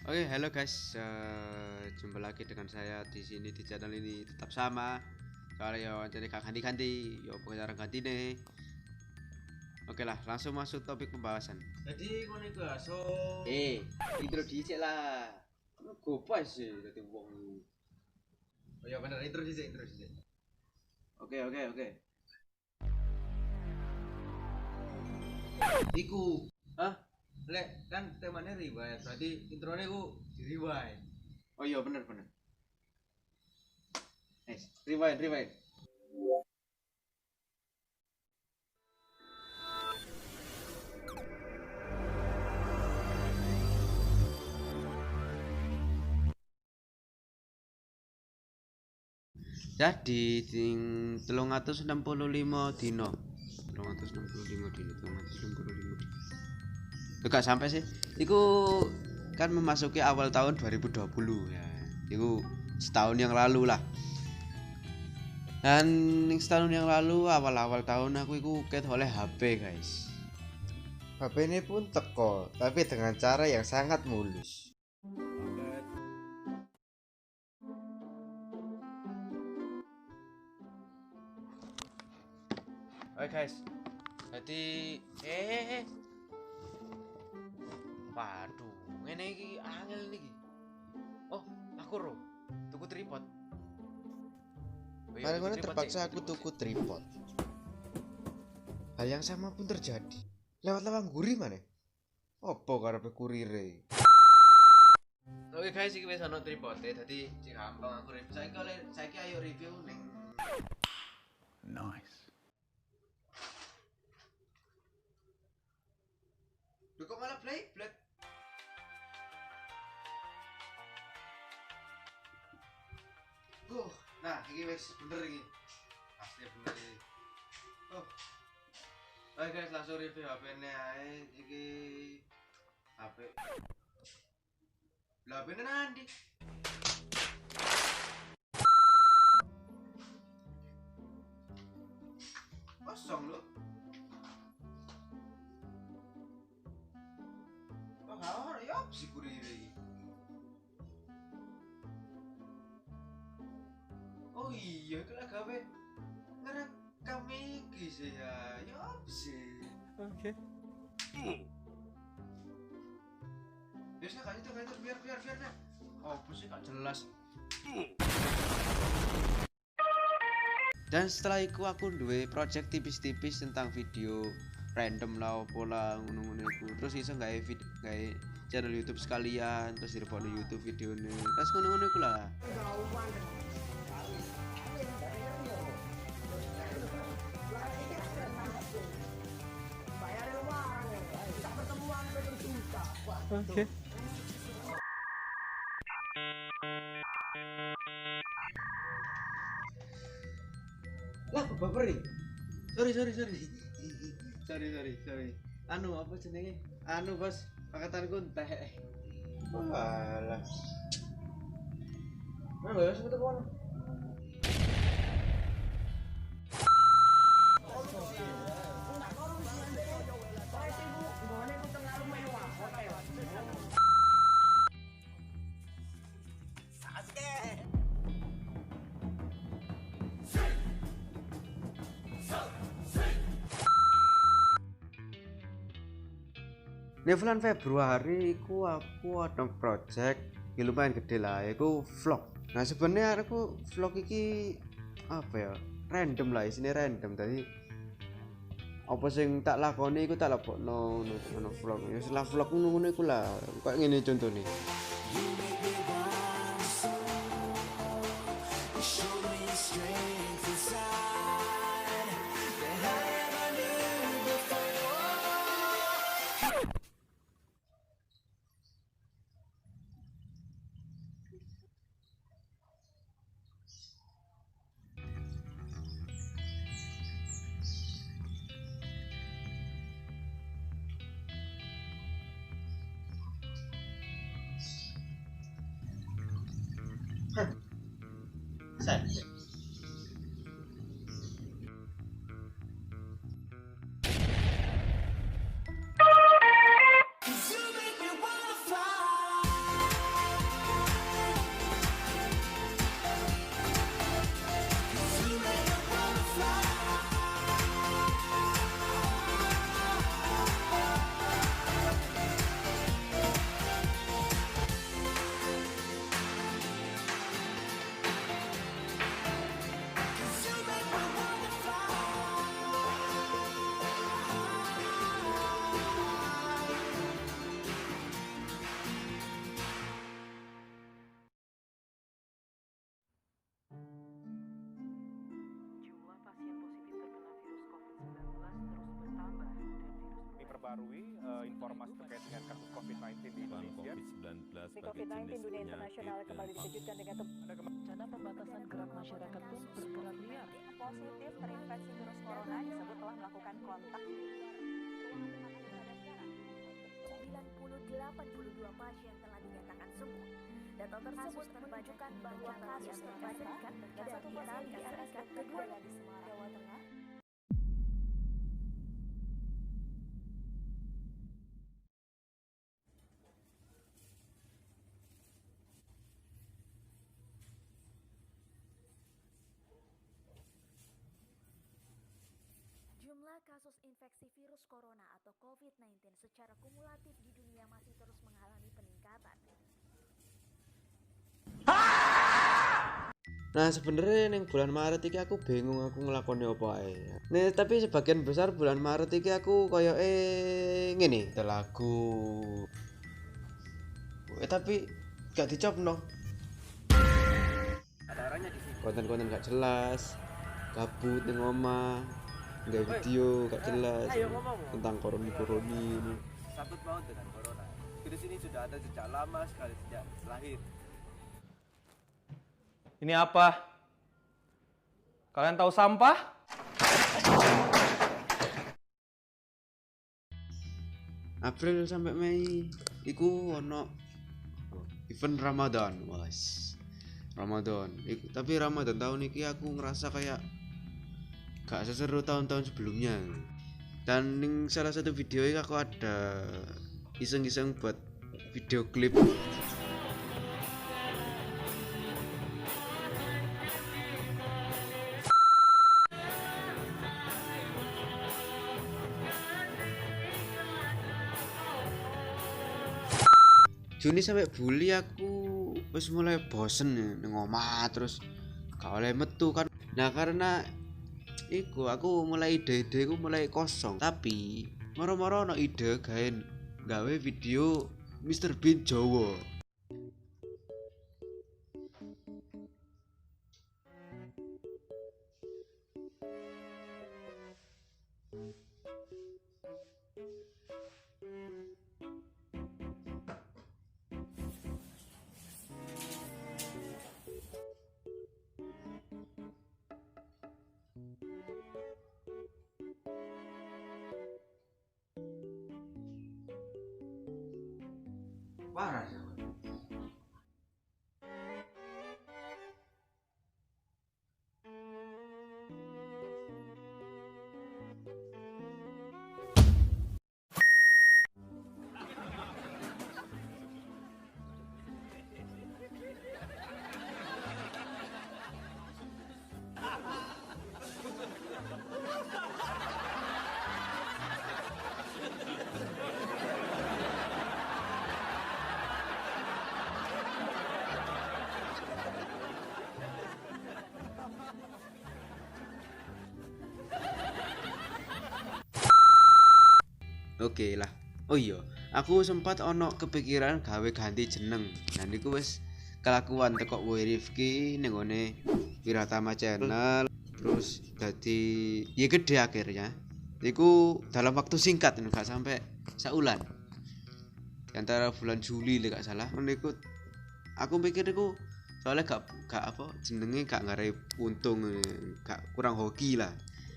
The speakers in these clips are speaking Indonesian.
Oke, halo guys. Jumpa lagi dengan saya di sini di channel ini tetap sama. Soalnya yo jadi gak ganti-ganti, yo pokoknya orang ganti nih. Oke lah, langsung masuk topik pembahasan. Jadi ngono iku ya, Intro dhisik lah. Gopas sih dadi wong. oh ya bener intro dhisik. Oke. Iku, Hah? lek kan temanya rewind, berarti intronya ku di rewind. Oh iya bener. Rewind. Jadi ting 365 dino. 365 dino. Gak sampai sih. Iku kan memasuki awal tahun 2020 ya. Iku setahun yang lalu lah. Dan setahun yang lalu awal-awal tahun aku iku ket oleh HP guys. HP ini pun teko, tapi dengan cara yang sangat mulus. Oke guys. Jadi waduh, ngene iki angel niki. Oh, aku ro tuku tripod. Oh iya, Kali tuku mana tripod, terpaksa Cik. aku tuku tripod. Hal yang sama pun terjadi. Lewat lawang guri mana? Opo karepe kurire? Oke guys, iki wis ono tripod dadi cek gampang aku review. Saiki ayo review ning Nice. Duh kok malah play black. Nah, iki wis bener iki. Asli bener iki. Oke guys, langsung review HP-ne ae iki. HP. Lah HP-ne nanti. Kosong loh. Oh, ora ya si kurire iki. Oh iya, itu lah gawe ngerekam iki sih ya. Ya apa sih? Okay. Biasanya kayak itu biar nah. Oh, apa sih gak jelas. Dan setelah itu aku duwe project tipis-tipis tentang video random lah opo lah ngono-ngono iku. Terus iso gawe channel YouTube sekalian, terus direkod YouTube videone. Terus ngono-ngono iku lah. Okay. Lah baper nih. Sorry. Anu apa jenenge? Anu bos, pakatanku entek. Walah. Mana ya sebut kono? Di bulan Februari iku aku ada project ya lumayan gede lah, iku vlog. Nah sebenarnya aku vlog iki apa ya, random lah, isinya random. Tadi apa sing tak lakoni iku tak lapokno ono vlog. Ya setelah vlog ngono iku lah, kayak ngene contohnya. Set. memperbarui informasi terkait dengan kasus COVID-19 di Indonesia. Di COVID-19 dunia internasional kembali dikejutkan dengan rencana pembatasan gerak masyarakat pun bergerak liar. Positif terinfeksi virus corona disebut telah melakukan kontak. 82 pasien telah dinyatakan sembuh. Data tersebut menunjukkan bahwa kasus terbanyak dan satu pasien di Amerika Serikat, kedua di Semarang, Jawa Tengah. Jumlah kasus infeksi virus corona atau COVID-19 secara kumulatif di dunia masih terus mengalami peningkatan. Nah sebenarnya ning bulan Maret iki aku bingung aku ngelakoni apa ae. Nih tapi sebagian besar bulan Maret iki aku koyo ngene, lagu. Tapi gak dicopno. Ada orangnya di sini. Konten-konten gak jelas, kabut ning omah, nggak video gak jelas tentang koroni ini. Satu tahun dengan corona. Di sini sudah ada sejak lama sekali, sejak lahir. Ini apa? Kalian tahu sampah? April sampai Mei iku ono event Ramadan, was. Ramadan. Tapi Ramadan tahun ini aku ngerasa kayak gak seseru tahun-tahun sebelumnya. Dan ning salah satu video ini aku ada iseng-iseng buat video klip. Juni sampai Juli aku wis mulai bosen ning omah terus gak oleh metu kan. Nah karena iku aku mulai ide-ide ku mulai kosong, tapi moro-moro ono ide gawe video Mr. Bean Jawa. Parah. Oke lah. Oh iya, aku sempat ono kepikiran gawe ganti jeneng. Nah niku wis kelakuan teko Rifki ning ngone Wiratama Channel. Terus dadi ya gede akhirnya. Iku dalam waktu singkat gak sampai saulan. Di antara bulan Juli lek gak salah. Niku aku pikir iku soalnya gak apa jenenge gak ngarai untung, gak kurang hoki lah.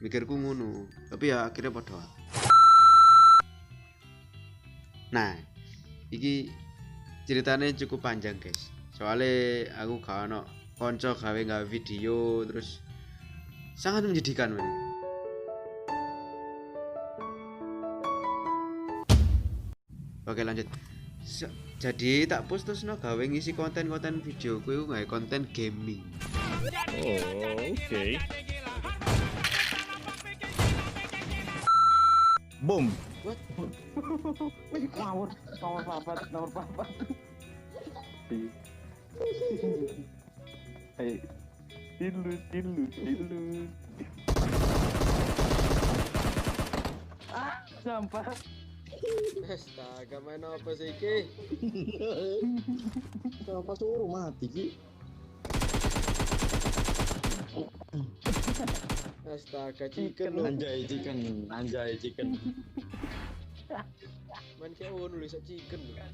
Mikirku ngono. Tapi ya akhirnya padha. Nah, iki ceritanya cukup panjang guys. Soalnya aku gak ono konco gawe video terus sangat menyedihkan men. Oke lanjut. Jadi tak post terus gawe ngisi konten-konten videoku iku gawe konten gaming. Oh, oke. Boom. What? Nomor papat. Hei, tilu. Sampah. Astaga, main apa sih iki? Kenapa suruh mati ki? Astaga, chicken. Anjay chicken. Main kayak nulis chicken lho.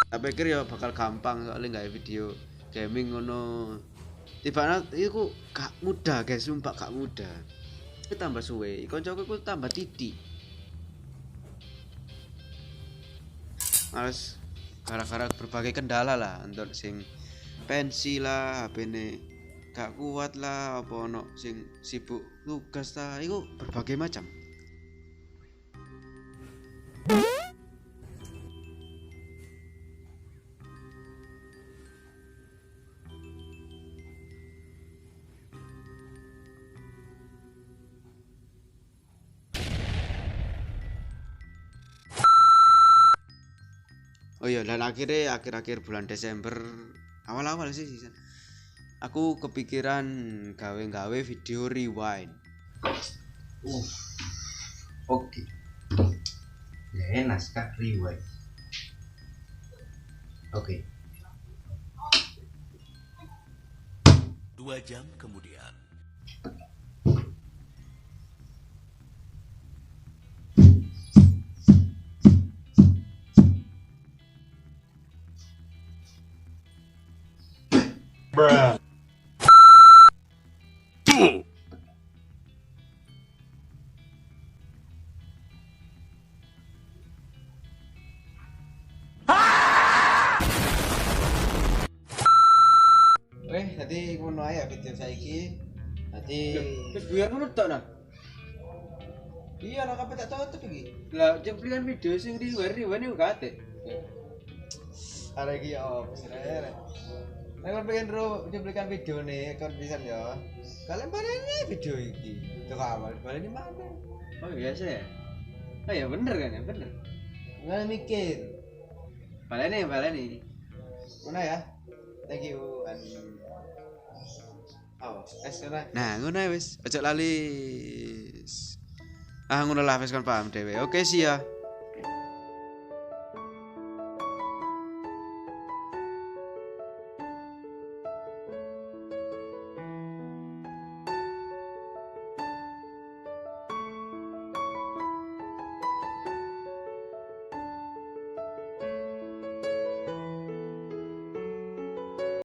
Tak pikir ya bakal gampang soalnya nggak video gaming ngono. Tibanya itu gak mudah guys, sumpah gak mudah. Itu tambah suwe, koncoku itu tambah titik. Males gara-gara berbagai kendala lah, untuk sing pensi lah, HP ini gak kuat lah, apa ono sing sibuk tugas lah, itu berbagai macam. Oh iya, dan akhirnya akhir-akhir bulan Desember awal-awal sih aku kepikiran gawe video rewind. Oke. Ya naskah rewind. Oke. 2 jam kemudian. Tadi ngono ae video saiki. Tadi Terus biar ngono tok nah. iya lah kabeh tak tutup iki. Lah cuplikan video sing rewind iku gak ate. Are iki opo sire. Nek kon pengen cuplikan video nih kon pisan ya. Kalian baleni video iki. Coba awal baleni mana? Oh biasa ya. Oh ya bener kan ya, bener. Nggak mikir. Baleni. Mana ya? Thank you and Nah, ngono wis, aja lali. Ah ngono lah wis kon paham dhewe. Oke sih ya.